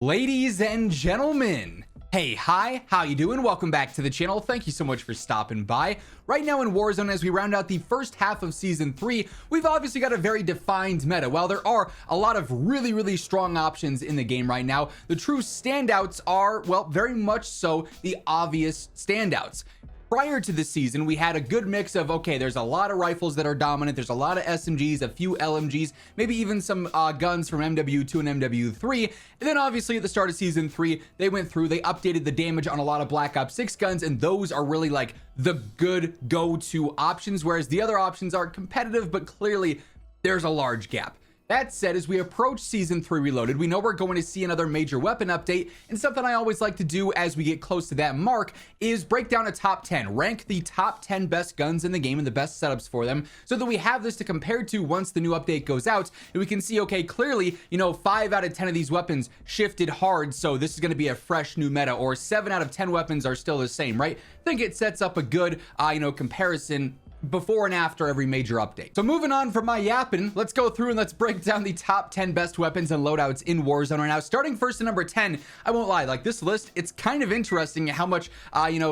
Ladies and gentlemen, hey, hi, how you doing? Welcome back to the channel. Thank you so much for stopping by. Right now in Warzone, as we round out the first half of Season 3, we've obviously got a very defined meta. While there are a lot of really strong options in the game right now, the true standouts are, well, very much so the obvious standouts. Prior to this season, we had a good mix of, okay, there's a lot of rifles that are dominant, there's a lot of SMGs, a few LMGs, maybe even some guns from MW2 and MW3, and then obviously at the start of Season 3, they went through, they updated the damage on a lot of Black Ops 6 guns, and those are really like the good go-to options, whereas the other options are competitive, but clearly there's a large gap. That said, as we approach Season 3 Reloaded, we know we're going to see another major weapon update, and something I always like to do as we get close to that mark is break down a top 10, rank the top 10 best guns in the game and the best setups for them, so that we have this to compare to once the new update goes out, and we can see, okay, clearly, 5 out of 10 of these weapons shifted hard, so this is going to be a fresh new meta, or 7 out of 10 weapons are still the same, right? I think it sets up a good, comparison before and after every major update. So moving on from my yapping, let's go through and let's break down the top 10 best weapons and loadouts in Warzone right now. Starting first at number 10, I won't lie, like this list, it's kind of interesting how much,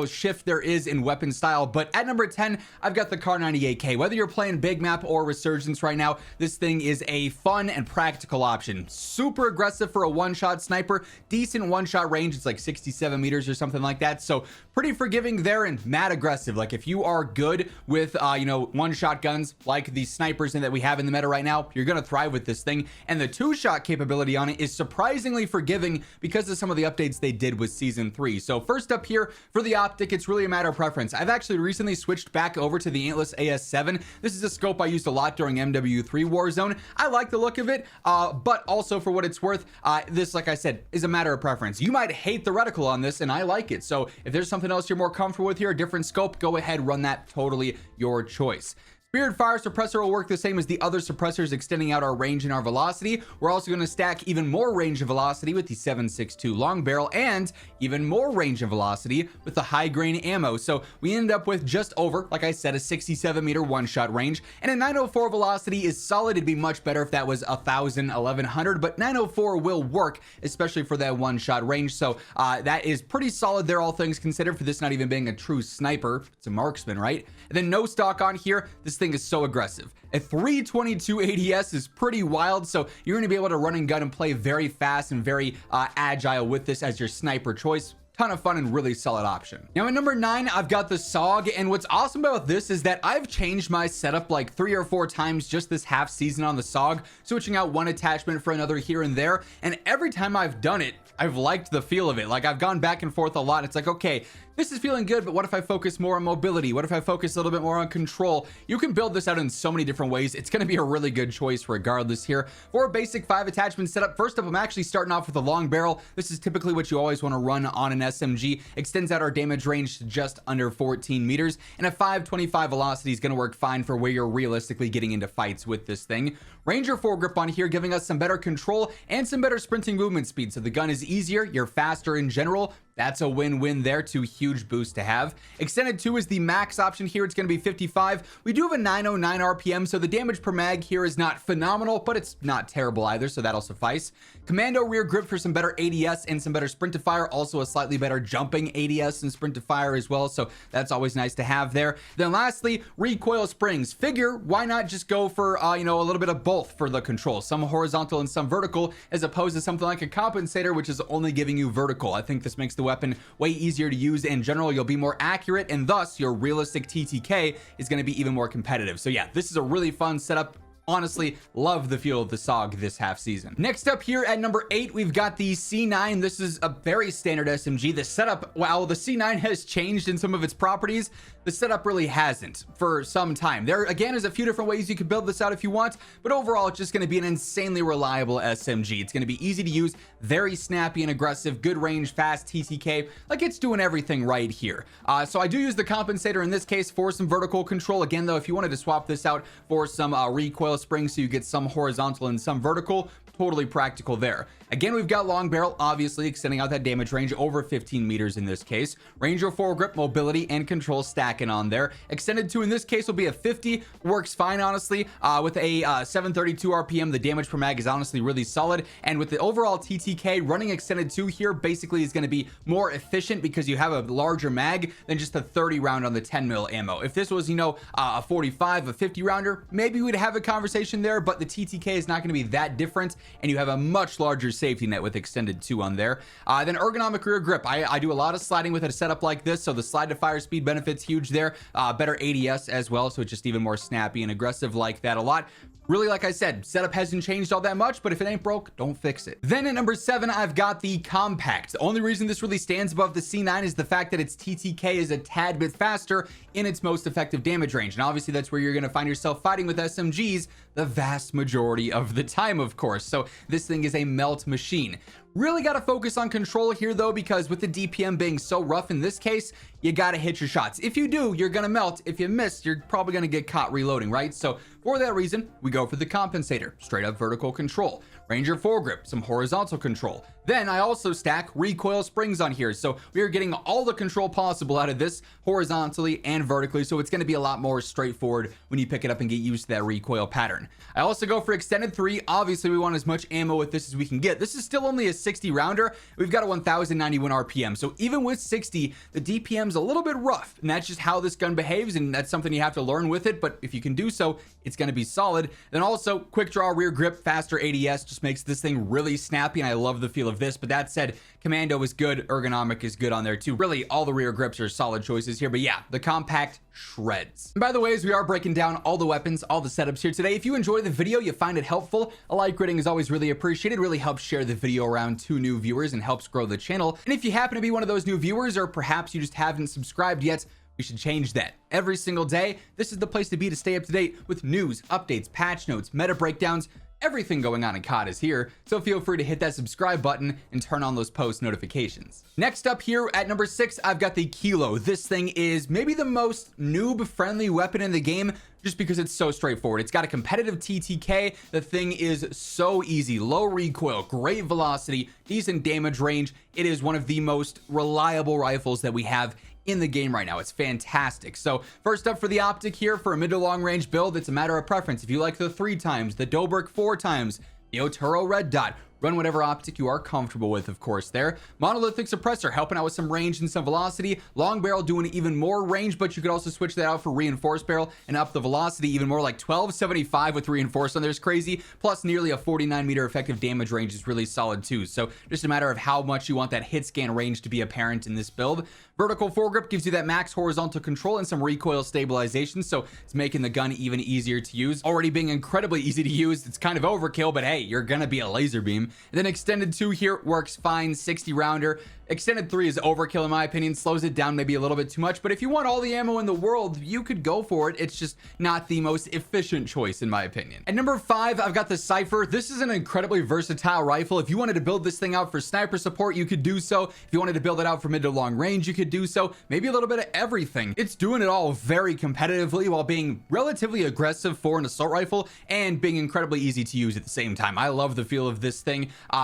shift there is in weapon style, but at number 10, I've got the Kar 98K. Whether you're playing Big Map or Resurgence right now, this thing is a fun and practical option. Super aggressive for a one-shot sniper, decent one-shot range, it's like 67 meters or something like that, so pretty forgiving there and mad aggressive. Like if you are good with one-shot guns like the snipers that we have in the meta right now, you're gonna thrive with this thing. And the two-shot capability on it is surprisingly forgiving because of some of the updates they did with Season 3. So first up here for the optic, it's really a matter of preference. I've actually recently switched back over to the Antless AS7. This is a scope I used a lot during MW3 Warzone. I like the look of it, but also for what it's worth, this, like I said, is a matter of preference. You might hate the reticle on this, and I like it. So if there's something else you're more comfortable with here, a different scope, go ahead, run that, totally your choice. Spirit Fire Suppressor will work the same as the other suppressors, extending out our range and our velocity. We're also going to stack even more range and velocity with the 7.62 long barrel, and even more range and velocity with the high grain ammo. So we end up with just over, like I said, a 67 meter one-shot range, and a 904 velocity is solid. It'd be much better if that was 1,000, 1,100, but 904 will work, especially for that one-shot range. So that is pretty solid there, all things considered, for this not even being a true sniper. It's a marksman, right? And then no stock on here. This thing is so aggressive. A 322 ADS is pretty wild, so you're going to be able to run and gun and play very fast and very agile with this as your sniper choice. Ton of fun and really solid option. Now at number 9, I've got the SAUG, and what's awesome about this is that I've changed my setup like 3 or 4 times just this half season on the SAUG, switching out one attachment for another here and there, and every time I've done it, I've liked the feel of it. Like I've gone back and forth a lot. It's like, okay, this is feeling good, but what if I focus more on mobility? What if I focus a little bit more on control? You can build this out in so many different ways. It's going to be a really good choice regardless here. For a basic 5 attachment setup, first up, I'm actually starting off with a long barrel. This is typically what you always want to run on an SMG. Extends out our damage range to just under 14 meters, and a 525 velocity is going to work fine for where you're realistically getting into fights with this thing. Ranger foregrip on here, giving us some better control and some better sprinting movement speed. So the gun is easier, you're faster in general. That's a win-win there, 2 huge boosts to have. Extended 2 is the max option here. It's going to be 55. We do have a 909 RPM, so the damage per mag here is not phenomenal, but it's not terrible either, so that'll suffice. Commando rear grip for some better ADS and some better sprint to fire, also a slightly better jumping ADS and sprint to fire as well, so that's always nice to have there. Then lastly, recoil springs. Figure, why not just go for, a little bit of both for the control, some horizontal and some vertical, as opposed to something like a compensator, which is only giving you vertical. I think this makes the weapon way easier to use. In general, you'll be more accurate, and thus your realistic TTK is going to be even more competitive. So yeah, this is a really fun setup. Honestly, love the feel of the SAUG this half season. Next up here at number 8, we've got the C9. This is a very standard SMG. The setup, while the C9 has changed in some of its properties, the setup really hasn't for some time. There again is a few different ways you could build this out if you want, but overall it's just going to be an insanely reliable SMG. It's going to be easy to use, very snappy and aggressive, good range, fast TTK, like it's doing everything right here. So I do use the compensator in this case for some vertical control. Again though, if you wanted to swap this out for some recoil springs so you get some horizontal and some vertical, totally practical there. Again, we've got long barrel, obviously extending out that damage range over 15 meters in this case. Ranger foregrip, mobility, and control stacking on there. Extended 2 in this case will be a 50, works fine, honestly. With a 732 RPM, the damage per mag is honestly really solid. And with the overall TTK, running extended 2 here basically is going to be more efficient because you have a larger mag than just a 30 round on the 10 mil ammo. If this was, you know, a 45, a 50 rounder, maybe we'd have a conversation there, but the TTK is not going to be that different, and you have a much larger safety net with extended 2 on there. Then ergonomic rear grip. I do a lot of sliding with a setup like this, so the slide to fire speed benefits huge there. Better ADS as well, so it's just even more snappy and aggressive like that a lot. Really, like I said, setup hasn't changed all that much, but if it ain't broke, don't fix it. Then at number 7, I've got the Kompakt. The only reason this really stands above the C9 is the fact that its TTK is a tad bit faster in its most effective damage range. And obviously that's where you're going to find yourself fighting with SMGs the vast majority of the time, of course. So this thing is a melt machine. Really got to focus on control here though, because with the DPM being so rough in this case, you got to hit your shots. If you do, you're going to melt. If you miss, you're probably going to get caught reloading, right? So for that reason, we go for the compensator, straight up vertical control. Ranger foregrip, some horizontal control. Then I also stack recoil springs on here. So we are getting all the control possible out of this horizontally and vertically. So it's going to be a lot more straightforward when you pick it up and get used to that recoil pattern. I also go for extended 3. Obviously we want as much ammo with this as we can get. This is still only a 60 rounder. We've got a 1091 RPM. So even with 60, the DPM is a little bit rough, and that's just how this gun behaves. And that's something you have to learn with it. But if you can do so, it's going to be solid. Then also quick draw rear grip, faster ADS just makes this thing really snappy. And I love the feel of this. But that said, commando is good. Ergonomic is good on there too. Really, all the rear grips are solid choices here. But yeah, the Kompakt shreds. And by the way, as we are breaking down all the weapons, all the setups here today, if you enjoy the video, you find it helpful, a like rating is always really appreciated. Really helps share the video around to new viewers and helps grow the channel. And if you happen to be one of those new viewers, or perhaps you just haven't subscribed yet, we should change that. Every single day, this is the place to be to stay up to date with news, updates, patch notes, meta breakdowns. Everything going on in COD is here, so feel free to hit that subscribe button and turn on those post notifications. Next up here at number 6, I've got the Kilo. This thing is maybe the most noob-friendly weapon in the game, just because it's so straightforward. It's got a competitive TTK. The thing is so easy. Low recoil, great velocity, decent damage range. It is one of the most reliable rifles that we have in the game right now. It's fantastic. So first up for the optic here, for a mid to long range build, it's a matter of preference. If you like the 3 times, the Dobrik 4 times, the Oturo red dot, run whatever optic you are comfortable with, of course there. Monolithic suppressor, helping out with some range and some velocity. Long barrel doing even more range, but you could also switch that out for reinforced barrel and up the velocity even more, like 1275 with reinforced on there is crazy. Plus nearly a 49 meter effective damage range is really solid too. So just a matter of how much you want that hit scan range to be apparent in this build. Vertical foregrip gives you that max horizontal control and some recoil stabilization, so it's making the gun even easier to use. Already being incredibly easy to use, it's kind of overkill, but hey, you're gonna be a laser beam. And then extended 2 here works fine, 60 rounder. Extended 3 is overkill in my opinion, slows it down maybe a little bit too much, but if you want all the ammo in the world, you could go for it. It's just not the most efficient choice in my opinion. At number 5, I've got the Cypher. This is an incredibly versatile rifle. If you wanted to build this thing out for sniper support, you could do so. If you wanted to build it out for mid to long range, you could do so. Maybe a little bit of everything. It's doing it all very competitively while being relatively aggressive for an assault rifle and being incredibly easy to use at the same time. I love the feel of this thing.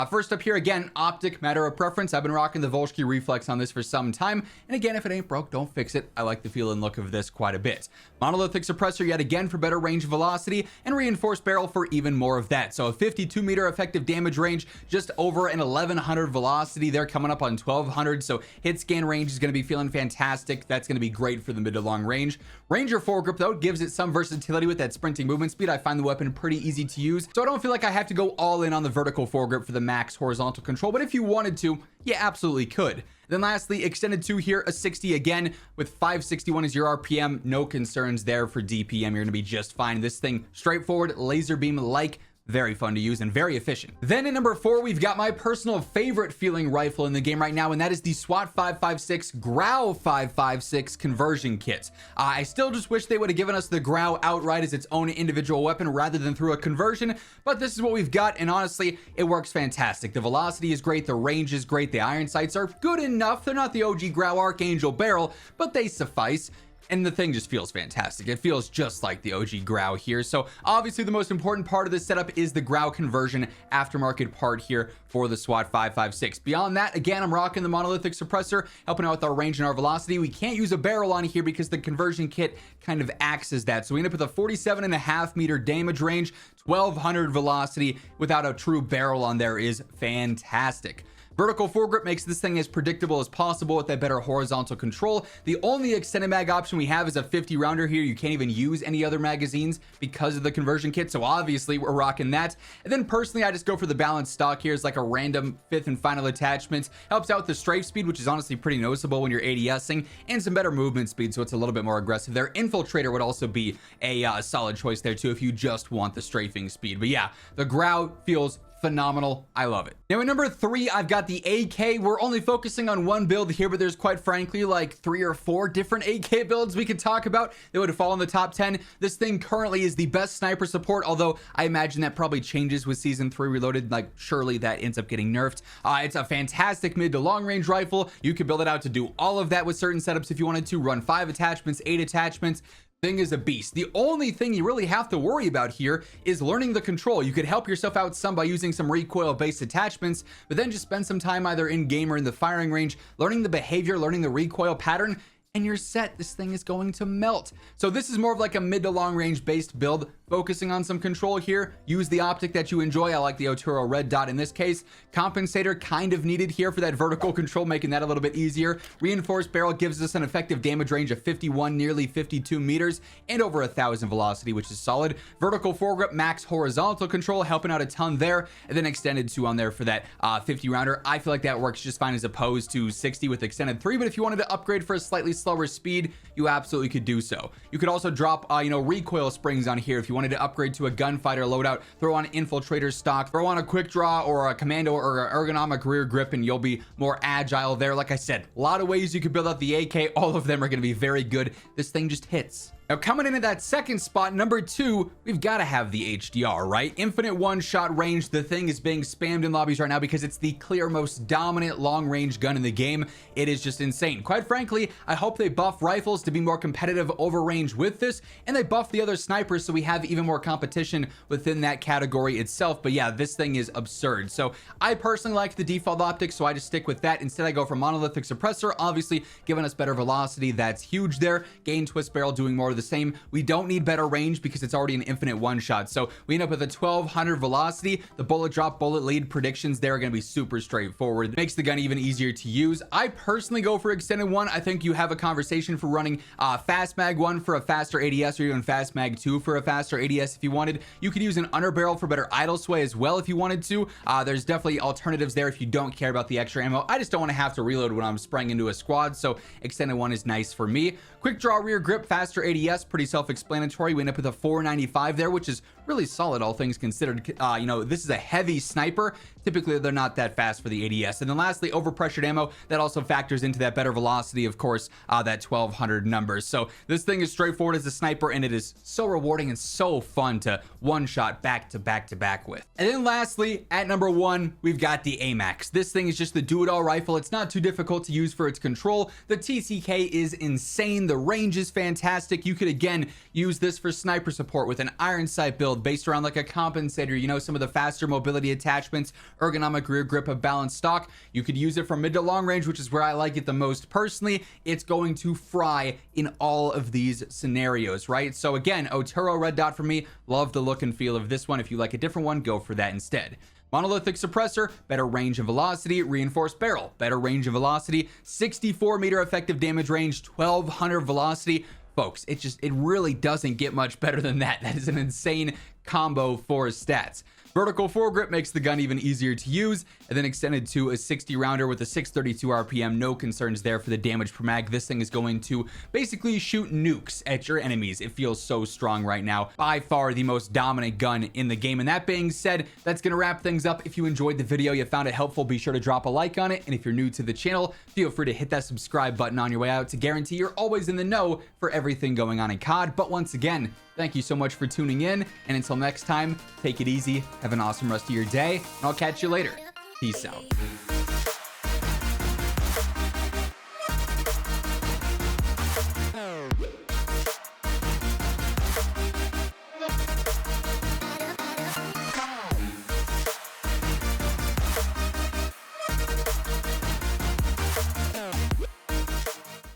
First up here, again, optic, matter of preference. I've been rocking the Volsky reflex on this for some time, and again, if it ain't broke, don't fix it. I like the feel and look of this quite a bit. Monolithic suppressor yet again for better range velocity, and reinforced barrel for even more of that. So a 52 meter effective damage range, just over an 1100 velocity. They're coming up on 1200, so hit scan range is going to be feeling fantastic. That's going to be great for the mid to long range. Ranger foregrip though gives it some versatility with that sprinting movement speed. I find the weapon pretty easy to use, so I don't feel like I have to go all in on the vertical foregrip for the max horizontal control, but if you wanted to, you absolutely could. Then lastly, extended 2 here, a 60 again with 561 as your RPM. No concerns there for DPM. You're going to be just fine. This thing straightforward, laser beam like, very fun to use and very efficient. Then at number 4, we've got my personal favorite feeling rifle in the game right now, and that is the SWAT 556 Grau 556 conversion kit. I still just wish they would have given us the Grau outright as its own individual weapon rather than through a conversion, but this is what we've got, and honestly, it works fantastic. The velocity is great, the range is great, the iron sights are good enough. They're not the OG Grau Archangel barrel, but they suffice. and the thing just feels fantastic. It feels just like the OG Grau here. So obviously the most important part of this setup is the Grau conversion aftermarket part here for the SWAT 556. Beyond that, again, I'm rocking the monolithic suppressor, helping out with our range and our velocity. We can't use a barrel on here because the conversion kit kind of acts as that. So we end up with a 47.5 meter damage range, 1200 velocity without a true barrel on there is fantastic. Vertical foregrip makes this thing as predictable as possible with that better horizontal control. The only extended mag option we have is a 50 rounder here. You can't even use any other magazines because of the conversion kit, so obviously we're rocking that. And then personally, I just go for the balanced stock here as like a random fifth and final attachment. Helps out with the strafe speed, which is honestly pretty noticeable when you're ADSing, and some better movement speed, so it's a little bit more aggressive there. Infiltrator would also be a solid choice there too if you just want the strafing speed. But yeah, the Grau feels phenomenal. I love it. Now at number 3, I've got the AK. We're only focusing on one build here, but there's quite frankly like 3 or 4 different AK builds we could talk about that would fall in the top 10. This thing currently is the best sniper support, although I imagine that probably changes with season 3 reloaded. Like surely that ends up getting nerfed. It's a fantastic mid to long range rifle. You could build it out to do all of that with certain setups if you wanted to. Run 5 attachments, 8 attachments. Thing is a beast. The only thing you really have to worry about here is learning the control. You could help yourself out some by using some recoil based attachments, but then just spend some time either in game or in the firing range learning the behavior, learning the recoil pattern, and you're set. This thing is going to melt. So this is more of like a mid to long range based build, focusing on some control here. Use the optic that you enjoy. I like the Otero red dot in this case. Compensator kind of needed here for that vertical control, making that a little bit easier. Reinforced barrel gives us an effective damage range of 51, nearly 52 meters, and over 1,000 velocity, which is solid. Vertical foregrip, max horizontal control, helping out a ton there, and then extended 2 on there for that 50 rounder. I feel like that works just fine as opposed to 60 with extended 3, but if you wanted to upgrade for a slightly slower speed, you absolutely could do so. You could also drop recoil springs on here if you wanted to upgrade to a gunfighter loadout. Throw on infiltrator stock, throw on a quick draw or a commando or an ergonomic rear grip, and you'll be more agile there. Like I said, a lot of ways you could build out the AK. All of them are going to be very good. This thing just hits. Now coming in at that second spot, number 2, we've got to have the HDR, right? Infinite one-shot range. The thing is being spammed in lobbies right now because it's the clear most dominant long-range gun in the game. It is just insane. Quite frankly, I hope they buff rifles to be more competitive over range with this, and they buff the other snipers so we have even more competition within that category itself. But yeah, this thing is absurd. So I personally like the default optics, so I just stick with that. Instead, I go for monolithic suppressor, obviously giving us better velocity. That's huge there. Gain twist barrel doing more of the same. We don't need better range because it's already an infinite one shot. So we end up with a 1200 velocity. The bullet drop, bullet lead predictions there are going to be super straightforward. It makes the gun even easier to use. I personally go for extended 1. I think you have a conversation for running fast mag 1 for a faster ADS, or even fast mag 2 for a faster ADS if you wanted. You could use an underbarrel for better idle sway as well if you wanted to. There's definitely alternatives there if you don't care about the extra ammo. I just don't want to have to reload when I'm spraying into a squad, so extended 1 is nice for me. Quick draw rear grip, faster ADS, pretty self-explanatory. We end up with a 495 there, which is really solid all things considered. This is a heavy sniper. Typically they're not that fast for the ADS. And then lastly, overpressured ammo, that also factors into that better velocity, of course, that 1200 numbers. So this thing is straightforward as a sniper, and it is so rewarding and so fun to one shot back to back to back with. And then lastly, at number 1, we've got the AMAX. This thing is just the do-it-all rifle. It's not too difficult to use for its control. The TCK is insane. The range is fantastic. You could again use this for sniper support with an iron sight build based around like a compensator, some of the faster mobility attachments, ergonomic rear grip, of balanced stock. You could use it from mid to long range, which is where I like it the most personally. It's going to fry in all of these scenarios, right? So again, Otero red dot for me. Love the look and feel of this one. If you like a different one, go for that instead. Monolithic suppressor, better range and velocity. Reinforced barrel, better range and velocity. 64 meter effective damage range, 1200 velocity. Folks, it really doesn't get much better than that. That is an insane combo for stats. Vertical foregrip makes the gun even easier to use, and then extended to a 60 rounder with a 632 RPM. No concerns there for the damage per mag. This thing is going to basically shoot nukes at your enemies. It feels so strong right now. By far the most dominant gun in the game. And that being said, that's going to wrap things up. If you enjoyed the video, you found it helpful, be sure to drop a like on it. And if you're new to the channel, feel free to hit that subscribe button on your way out to guarantee you're always in the know for everything going on in COD. But once again, thank you so much for tuning in, and until next time, take it easy, have an awesome rest of your day, and I'll catch you later. Peace out.